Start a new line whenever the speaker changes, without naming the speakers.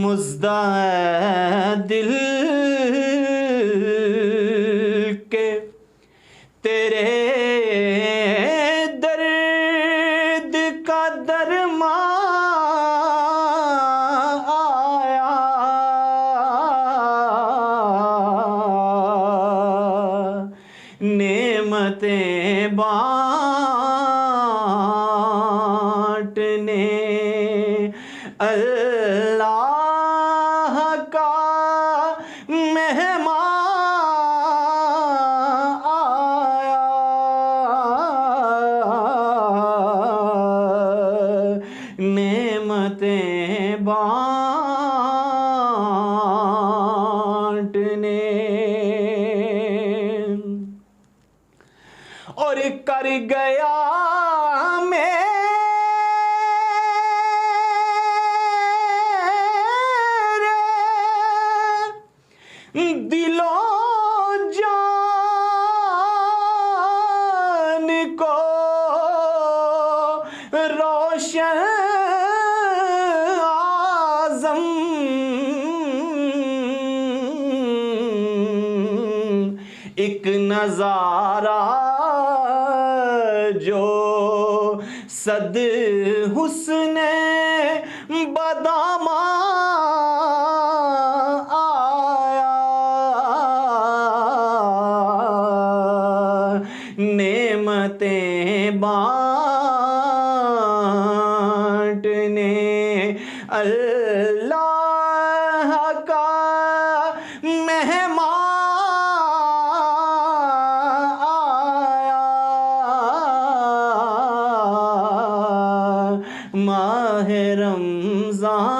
मुज़्दा दिल के तेरे दर्द का दरमा आया, नेमतें बांटने अल्लाह का मेहमान आया, नेमतें बांटने और कर गया मेरे दिलो जान को रोशन आज़म, एक नज़ारा जो सद हुस्ने बदामा आया, नेमतें बांटने अल्लाह का मेहमान माह रमज़ान